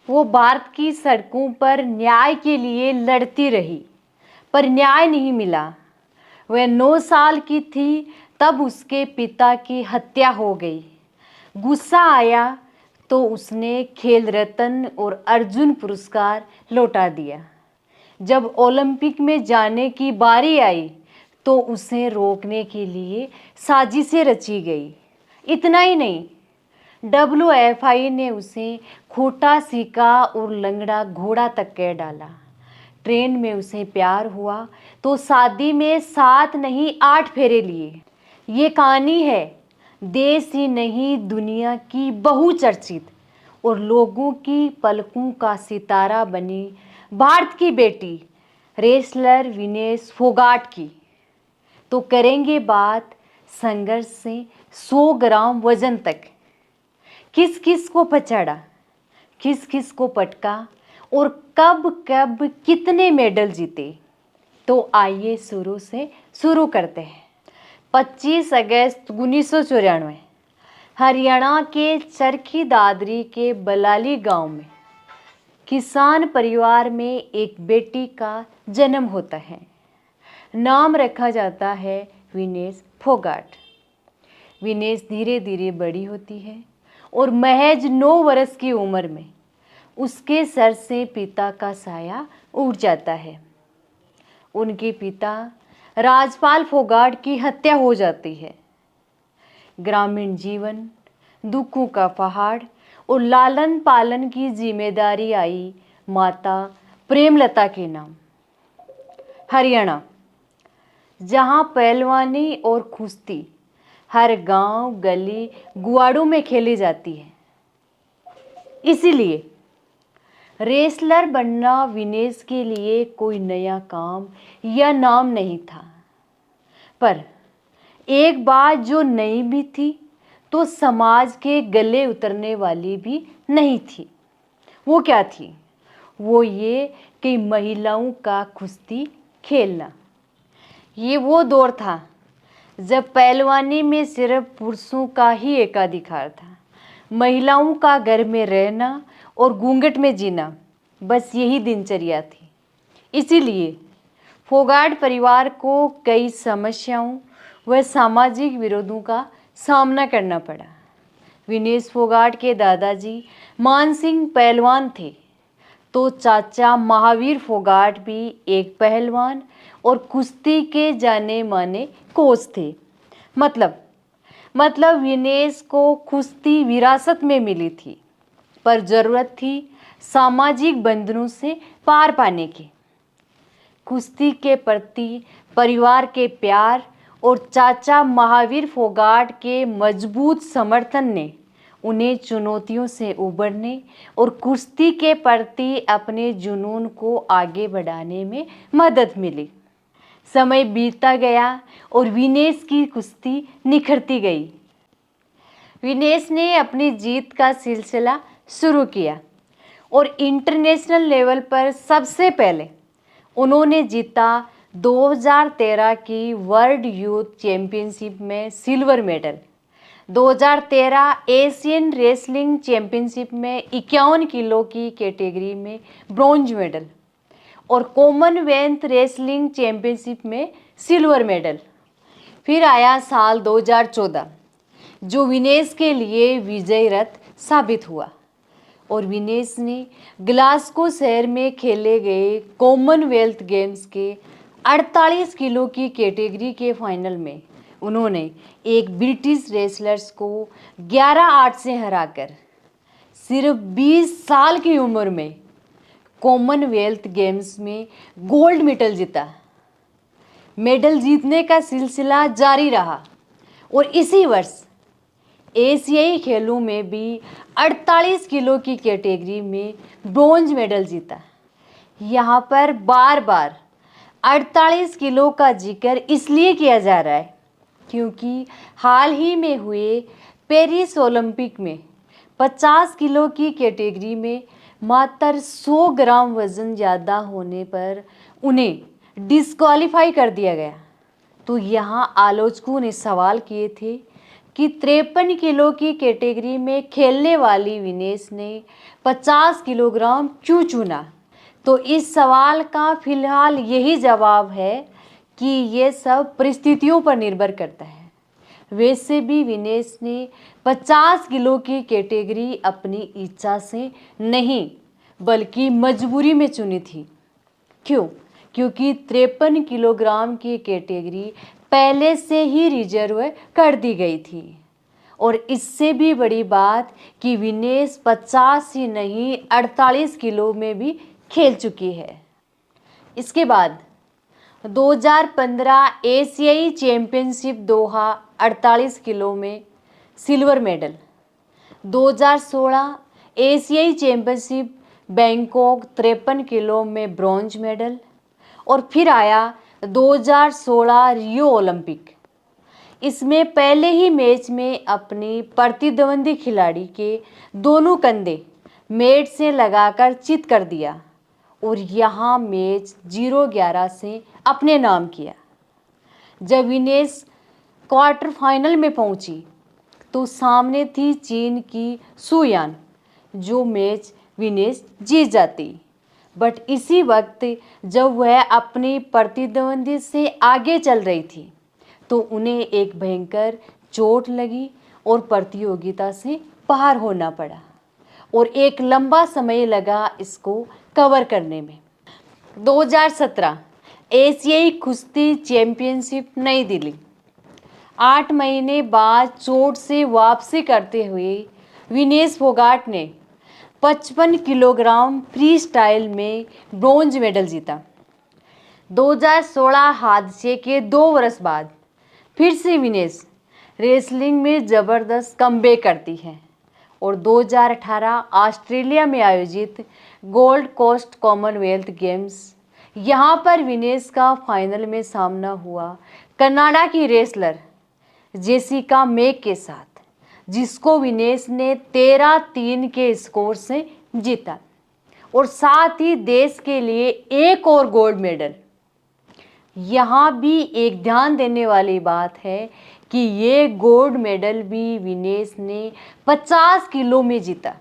वो भारत की सड़कों पर न्याय के लिए लड़ती रही, पर न्याय नहीं मिला। वह 9 साल की थी तब उसके पिता की हत्या हो गई। गुस्सा आया तो उसने खेल रत्न और अर्जुन पुरस्कार लौटा दिया। जब ओलंपिक में जाने की बारी आई तो उसे रोकने के लिए साजिशें रची गई। इतना ही नहीं, WFI ने उसे खोटा सिक्का और लंगड़ा घोड़ा तक कह डाला। ट्रेन में उसे प्यार हुआ तो शादी में 7 नहीं 8 फेरे लिए। ये कहानी है देश ही नहीं दुनिया की बहुचर्चित और लोगों की पलकों का सितारा बनी भारत की बेटी रेसलर विनेश फोगाट की। तो करेंगे बात संघर्ष से 100 ग्राम वजन तक। किस किस को पछाड़ा, किस किस को पटका और कब कब कितने मेडल जीते। तो आइए शुरू से शुरू करते हैं। 25 अगस्त 1994 हरियाणा के चरखी दादरी के बलाली गांव में किसान परिवार में एक बेटी का जन्म होता है। नाम रखा जाता है विनेश फोगाट। विनेश धीरे धीरे बड़ी होती है और महज 9 वर्ष की उम्र में उसके सर से पिता का साया उठ जाता है। उनके पिता राजपाल फोगाट की हत्या हो जाती है। ग्रामीण जीवन, दुखों का पहाड़ और लालन पालन की जिम्मेदारी आई माता प्रेमलता के नाम। हरियाणा, जहां पहलवानी और कुश्ती हर गांव गली गुआड़ों में खेली जाती है, इसीलिए रेसलर बनना विनेश के लिए कोई नया काम या नाम नहीं था। पर एक बात जो नई भी थी तो समाज के गले उतरने वाली भी नहीं थी। वो क्या थी? वो ये कि महिलाओं का कुश्ती खेलना। ये वो दौर था जब पहलवानी में सिर्फ पुरुषों का ही एकाधिकार था। महिलाओं का घर में रहना और घूंघट में जीना, बस यही दिनचर्या थी। इसीलिए फोगाट परिवार को कई समस्याओं व सामाजिक विरोधों का सामना करना पड़ा। विनेश फोगाट के दादाजी मान सिंह पहलवान थे तो चाचा महावीर फोगाट भी एक पहलवान और कुश्ती के जाने माने कोच थे। मतलब विनेश को कुश्ती विरासत में मिली थी, पर जरूरत थी सामाजिक बंधनों से पार पाने की। कुश्ती के प्रति परिवार के प्यार और चाचा महावीर फोगाट के मजबूत समर्थन ने उन्हें चुनौतियों से उबरने और कुश्ती के प्रति अपने जुनून को आगे बढ़ाने में मदद मिली। समय बीतता गया और विनेश की कुश्ती निखरती गई। विनेश ने अपनी जीत का सिलसिला शुरू किया और इंटरनेशनल लेवल पर सबसे पहले उन्होंने जीता 2013 की वर्ल्ड यूथ चैंपियनशिप में silver medal, 2013 Asian wrestling championship में 51 किलो की कैटेगरी में ब्रॉन्ज मेडल और कॉमनवेल्थ रेसलिंग चैंपियनशिप में सिल्वर मेडल। फिर आया साल 2014 जो विनेश के लिए विजय रथ साबित हुआ और विनेश ने ग्लासगो शहर में खेले गए कॉमनवेल्थ गेम्स के 48 किलो की कैटेगरी के फाइनल में उन्होंने एक ब्रिटिश रेसलर्स को 11-8 से हराकर सिर्फ 20 साल की उम्र में कॉमनवेल्थ गेम्स में गोल्ड मेडल जीता। मेडल जीतने का सिलसिला जारी रहा और इसी वर्ष एशियाई खेलों में भी 48 किलो की कैटेगरी में ब्रॉन्ज मेडल जीता। यहाँ पर बार बार 48 किलो का जिक्र इसलिए किया जा रहा है क्योंकि हाल ही में हुए पेरिस ओलंपिक में 50 किलो की कैटेगरी में मात्र 100 ग्राम वजन ज़्यादा होने पर उन्हें डिस्क्वालीफाई कर दिया गया। तो यहाँ आलोचकों ने सवाल किए थे कि 53 किलो की कैटेगरी में खेलने वाली विनेश ने 50 किलोग्राम क्यों चुना? तो इस सवाल का फिलहाल यही जवाब है कि ये सब परिस्थितियों पर निर्भर करता है। वैसे भी विनेश ने 50 किलो की कैटेगरी अपनी इच्छा से नहीं बल्कि मजबूरी में चुनी थी। क्यों? क्योंकि 53 किलोग्राम की कैटेगरी पहले से ही रिजर्व कर दी गई थी। और इससे भी बड़ी बात कि विनेश 50 ही नहीं 48 किलो में भी खेल चुकी है। इसके बाद 2015 एशियाई चैंपियनशिप दोहा 48 किलो में सिल्वर मेडल, 2016 एशियाई चैंपियनशिप बैंकॉक 53 किलो में ब्रॉन्ज मेडल और फिर आया 2016 रियो ओलंपिक। इसमें पहले ही मैच में अपनी प्रतिद्वंदी खिलाड़ी के दोनों कंधे मैट से लगाकर चित कर दिया और यहाँ मैच 0-11 से अपने नाम किया। जब विनेश क्वार्टर फाइनल में पहुंची तो सामने थी चीन की सुयान, जो मैच विनेश जीत जाती। बट इसी वक्त जब वह अपनी प्रतिद्वंदी से आगे चल रही थी तो उन्हें एक भयंकर चोट लगी और प्रतियोगिता से बाहर होना पड़ा और एक लंबा समय लगा इसको कवर करने में। 2017 एशियाई कुश्ती चैंपियनशिप नई दिल्ली। 8 महीने बाद चोट से वापसी करते हुए विनेश फोगाट ने 55 किलोग्राम फ्री स्टाइल में ब्रॉन्ज मेडल जीता। 2016 हादसे के 2 वर्ष बाद फिर से विनेश रेसलिंग में ज़बरदस्त कमबैक करती है और 2018 ऑस्ट्रेलिया में आयोजित गोल्ड कोस्ट कॉमनवेल्थ गेम्स, यहाँ पर विनेश का फाइनल में सामना हुआ कनाडा की रेसलर जेसिका मेक के साथ, जिसको विनेश ने 13-3 के स्कोर से जीता और साथ ही देश के लिए एक और गोल्ड मेडल। यहाँ भी एक ध्यान देने वाली बात है कि ये गोल्ड मेडल भी विनेश ने 50 किलो में जीता।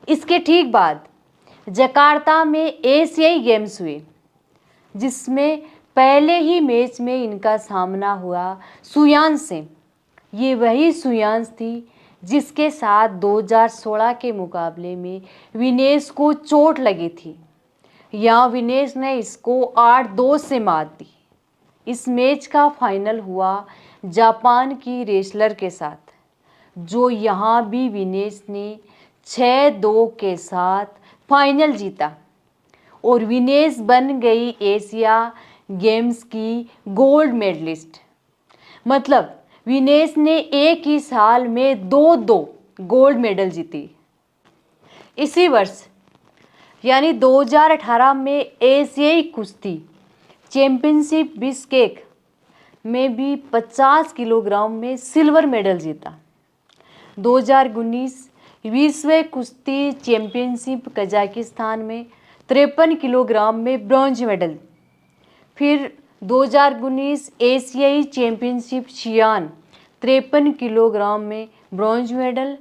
इसके ठीक बाद जकार्ता में एशियाई गेम्स हुए, जिसमें पहले ही मैच में इनका सामना हुआ सुयान से। ये वही सुयान थी जिसके साथ 2016 के मुकाबले में विनेश को चोट लगी थी। यहाँ विनेश ने इसको 8-2 से मात दी। इस मैच का फाइनल हुआ जापान की रेसलर के साथ, जो यहाँ भी विनेश ने 6-2 के साथ फाइनल जीता और विनेश बन गई एशिया गेम्स की गोल्ड मेडलिस्ट। मतलब विनेश ने एक ही साल में 2 गोल्ड मेडल जीती। इसी वर्ष यानी 2018 में एशियाई कुश्ती चैंपियनशिप बिश्केक में भी 50 किलोग्राम में सिल्वर मेडल जीता। 2019 विश्व कुश्ती चैंपियनशिप कजाकिस्तान में 53 किलोग्राम में ब्रॉन्ज मेडल। फिर 2019 एशियाई चैंपियनशिप शियान 53 किलोग्राम में ब्रॉन्ज मेडल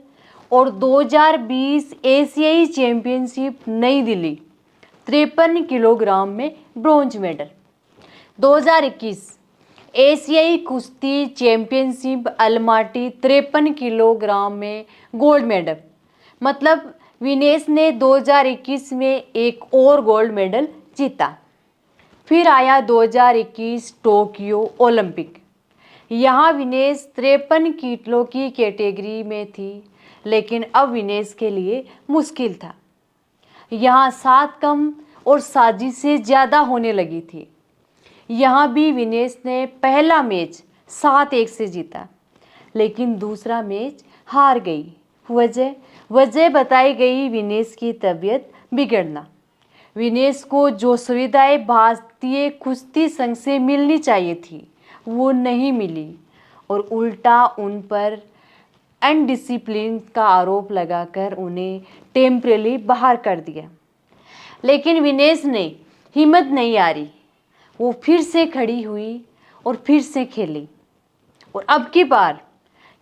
और 2020 एशियाई चैंपियनशिप नई दिल्ली 53 किलोग्राम में ब्रॉन्ज मेडल। 2021 एशियाई कुश्ती चैंपियनशिप अलमाटी 53 किलोग्राम में गोल्ड मेडल। मतलब विनेश ने 2021 में एक और गोल्ड मेडल जीता। फिर आया 2021 टोक्यो ओलंपिक। यहाँ विनेश 53 किलो की कैटेगरी में थी, लेकिन अब विनेश के लिए मुश्किल था। यहाँ 7 कम और साजिशें ज़्यादा होने लगी थी। यहाँ भी विनेश ने पहला मैच 7-1 से जीता, लेकिन दूसरा मैच हार गई। वजह बताई गई विनेश की तबीयत बिगड़ना। विनेश को जो सुविधाएं भारतीय कुश्ती संघ से मिलनी चाहिए थी वो नहीं मिली और उल्टा उन पर अनडिसिप्लिन का आरोप लगाकर उन्हें टेम्परेरी बाहर कर दिया। लेकिन विनेश ने हिम्मत नहीं हारी, वो फिर से खड़ी हुई और फिर से खेली और अब की बार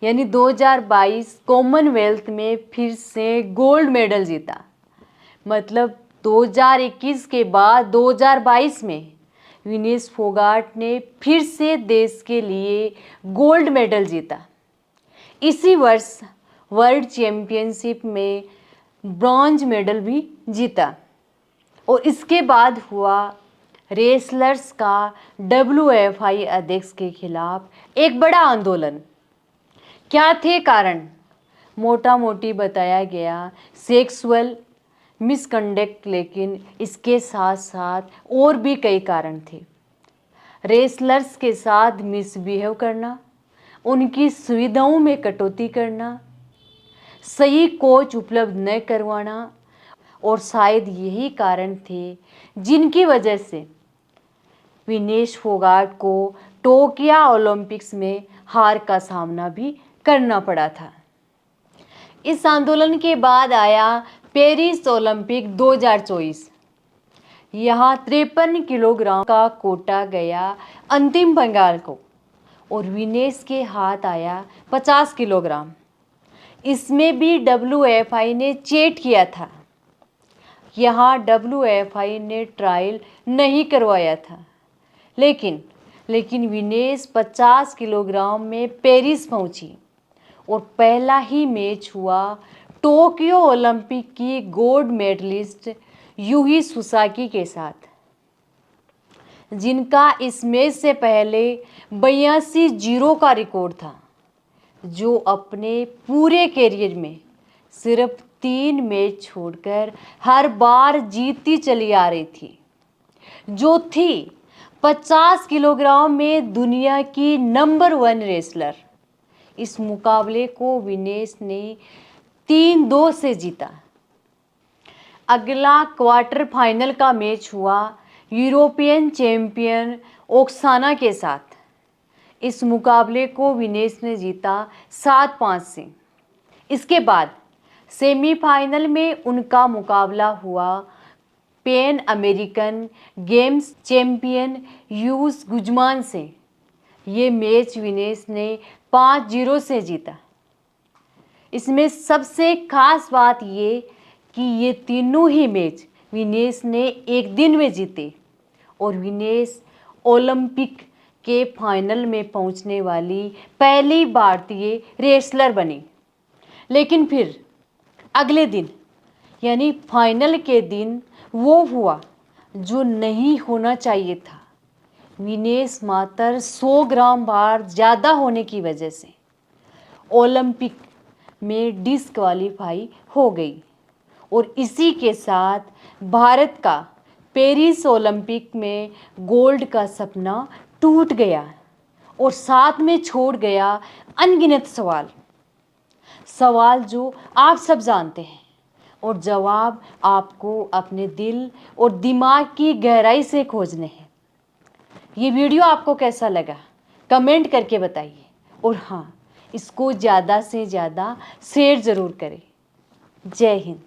यानी 2022 कॉमनवेल्थ में फिर से गोल्ड मेडल जीता। मतलब 2021 के बाद 2022 में विनेश फोगाट ने फिर से देश के लिए गोल्ड मेडल जीता। इसी वर्ष वर्ल्ड चैम्पियनशिप में ब्रॉन्ज मेडल भी जीता। और इसके बाद हुआ रेसलर्स का WFI अध्यक्ष के खिलाफ एक बड़ा आंदोलन। क्या थे कारण? मोटा मोटी बताया गया सेक्सुअल मिसकंडक्ट, लेकिन इसके साथ साथ और भी कई कारण थे। रेसलर्स के साथ मिसबिहेव करना, उनकी सुविधाओं में कटौती करना, सही कोच उपलब्ध न करवाना, और शायद यही कारण थे जिनकी वजह से विनेश फोगाट को टोक्यो ओलंपिक्स में हार का सामना भी करना पड़ा था। इस आंदोलन के बाद आया पेरिस ओलंपिक 2024। यहाँ 53 किलोग्राम का कोटा गया अंतिम बंगाल को और विनेश के हाथ आया 50 किलोग्राम। इसमें भी WFI ने चीट किया था। यहाँ WFI ने ट्रायल नहीं करवाया था, लेकिन विनेश 50 किलोग्राम में पेरिस पहुंची और पहला ही मैच हुआ टोक्यो ओलंपिक की गोल्ड मेडलिस्ट यूही सुसाकी के साथ, जिनका इस मैच से पहले 82-0 का रिकॉर्ड था, जो अपने पूरे करियर में सिर्फ 3 मैच छोड़कर हर बार जीतती चली आ रही थी, जो थी 50 किलोग्राम में दुनिया की नंबर 1 रेसलर। इस मुकाबले को विनेश ने 3-2 से जीता। अगला क्वार्टर फाइनल का मैच हुआ यूरोपियन चैंपियन ओक्साना के साथ। इस मुकाबले को विनेश ने जीता 7-5 से। इसके बाद सेमीफाइनल में उनका मुकाबला हुआ pan American games champion use Guzman से। ये मैच विनेश ने 5-0 से जीता। इसमें सबसे खास बात ये कि ये तीनों ही मैच विनेश ने एक दिन में जीते और विनेश ओलंपिक के फाइनल में पहुंचने वाली पहली भारतीय रेसलर बनी। लेकिन फिर अगले दिन यानी फाइनल के दिन वो हुआ जो नहीं होना चाहिए था। विनेश मात्र 100 ग्राम भार ज़्यादा होने की वजह से ओलंपिक में डिस्क्वालीफाई हो गई और इसी के साथ भारत का पेरिस ओलंपिक में गोल्ड का सपना टूट गया और साथ में छोड़ गया अनगिनत सवाल जो आप सब जानते हैं और जवाब आपको अपने दिल और दिमाग की गहराई से खोजने हैं। ये वीडियो आपको कैसा लगा कमेंट करके बताइए और हाँ, इसको ज़्यादा से ज़्यादा शेयर ज़रूर करें। जय हिंद।